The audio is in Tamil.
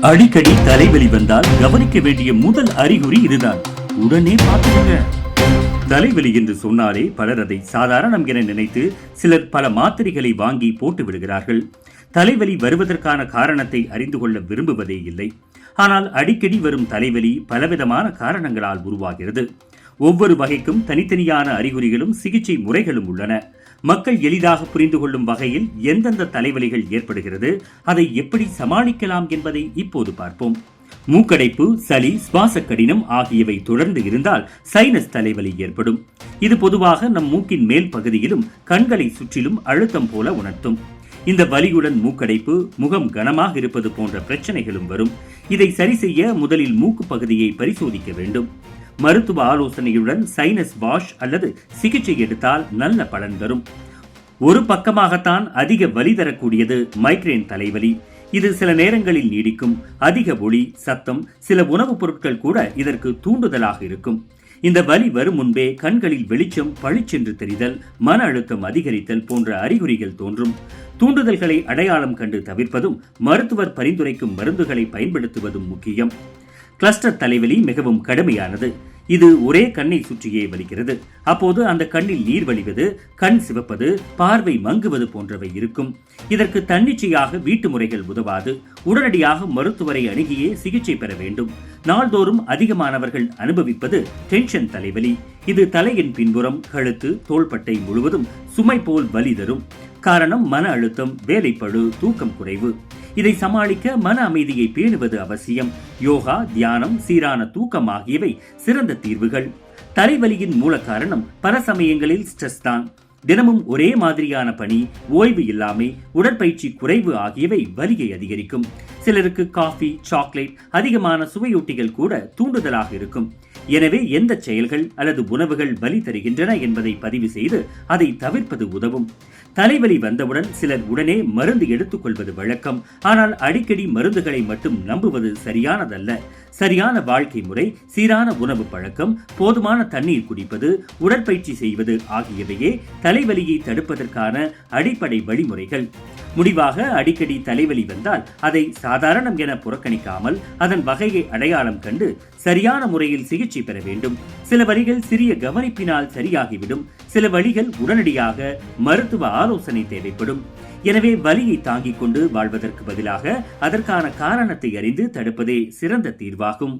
அடிக்கடி தலைவலி வந்தால் கவனிக்க வேண்டிய முதல் அறிகுறி இதுதான். உடனே பார்த்துடுங்க. தலைவலி என்று சொன்னாலே பலர் அதை சாதாரணம் என நினைத்து சிலர் பல மாத்திரைகளை வாங்கி போட்டு விடுகிறார்கள். தலைவலி வருவதற்கான காரணத்தை அறிந்து கொள்ள விரும்புவதே இல்லை. ஆனால் அடிக்கடி வரும் தலைவலி பலவிதமான காரணங்களால் உருவாகிறது. ஒவ்வொரு வகைக்கும் தனித்தனியான அறிகுறிகளும் சிகிச்சை முறைகளும் உள்ளன. மக்கள் எளிதாக புரிந்து கொள்ளும் வகையில் எந்தெந்த தலைவலிகள் ஏற்படுகிறது, அதை எப்படி சமாளிக்கலாம் என்பதை இப்போது பார்ப்போம். மூக்கடைப்பு, சளி, சுவாச கடினம் ஆகியவை தொடர்ந்து இருந்தால் சைனஸ் தலைவலி ஏற்படும். இது பொதுவாக நம் மூக்கின் மேல் பகுதியிலும் கண்களை சுற்றிலும் அழுத்தம் போல உணர்த்தும். இந்த வலியுடன் மூக்கடைப்பு, முகம் கனமாக இருப்பது போன்ற பிரச்சனைகளும் வரும். இதை சரி செய்ய முதலில் மூக்கு பகுதியை பரிசோதிக்க வேண்டும். மருத்துவ ஆலோசனையுடன் சைனஸ் வாஷ் அல்லது சிகிச்சை எடுத்தால் நல்ல பலன் தரும். ஒரு பக்கமாகத்தான் அதிக வலி தரக்கூடியது மைக்ரேன் தலைவலி. இது சில நேரங்களில் நீடிக்கும். அதிக ஒளி, சத்தம், சில உணவுப் பொருட்கள் கூட இதற்கு தூண்டுதலாக இருக்கும். இந்த வலி வரும் முன்பே கண்களில் வெளிச்சம் பளிச்சென்று தெரிதல், மன அழுத்தம் அதிகரித்தல் போன்ற அறிகுறிகள் தோன்றும். தூண்டுதல்களை அடையாளம் கண்டு தவிர்ப்பதும் மருத்துவர் பரிந்துரைக்கும் மருந்துகளை பயன்படுத்துவதும் முக்கியம். கிளஸ்டர் தலைவலி மிகவும் கடுமையானது. இது ஒரே கண்ணை சுற்றியே வலிக்கிறது. அப்போது அந்த கண்ணில் நீர் வழிவது, கண் சிவப்பது, பார்வை மங்குவது போன்றவை இருக்கும். இதற்கு தன்னிச்சையாக வீட்டு முறைகள் உதவாது. உடனடியாக மருத்துவரை அணுகியே சிகிச்சை பெற வேண்டும். நாள்தோறும் அதிகமானவர்கள் அனுபவிப்பது டென்ஷன் தலைவலி. இது தலையின் பின்புறம், கழுத்து, தோள்பட்டை முழுவதும் சுமை போல் வலி தரும். காரணம் மன அழுத்தம், வேலைப்பழு, தூக்கம் குறைவு. இதை சமாளிக்க மன அமைதியை பேணுவது அவசியம். யோகா, தியானம், சீரான தூக்கம் ஆகியவை சிறந்த தீர்வுகள். தலைவலியின் மூல காரணம் பல சமயங்களில் ஸ்ட்ரெஸ் தான். தினமும் ஒரே மாதிரியான பணி, ஓய்வு இல்லாமை, உடற்பயிற்சி குறைவு ஆகியவை வலியை அதிகரிக்கும். சிலருக்கு காஃபி, சாக்லேட், அதிகமான சுவையூட்டிகள் கூட தூண்டுதலாக இருக்கும். எனவே எந்த செயல்கள் அல்லது உணவுகள் வலி தருகின்றன என்பதை பதிவு செய்து அதை தவிர்ப்பது உதவும். தலைவலி வந்தவுடன் சிலர் உடனே மருந்து எடுத்துக் கொள்வது வழக்கம். ஆனால் அடிக்கடி மருந்துகளை மட்டும் நம்புவது சரியானதல்ல. சரியான வாழ்க்கை முறை, சீரான உணவு பழக்கம், போதுமான தண்ணீர் குடிப்பது, உடற்பயிற்சி செய்வது ஆகியவையே தலைவலியை தடுப்பதற்கான அடிப்படை வழிமுறைகள். முடிவாக, அடிக்கடி தலைவலி வந்தால் அதை சாதாரணம் என புறக்கணிக்காமல் அதன் வகையை அடையாளம் கண்டு சரியான முறையில் சிகிச்சை பெற வேண்டும். சில வலிகள் சிறிய கவனிப்பினால் சரியாகிவிடும். சில வலிகள் உடனடியாக மருத்துவ ஆலோசனை தேவைப்படும். எனவே வலியை தாங்கிக் கொண்டு வாழ்வதற்கு பதிலாக அதற்கான காரணத்தை அறிந்து தடுப்பதே சிறந்த தீர்வாகும்.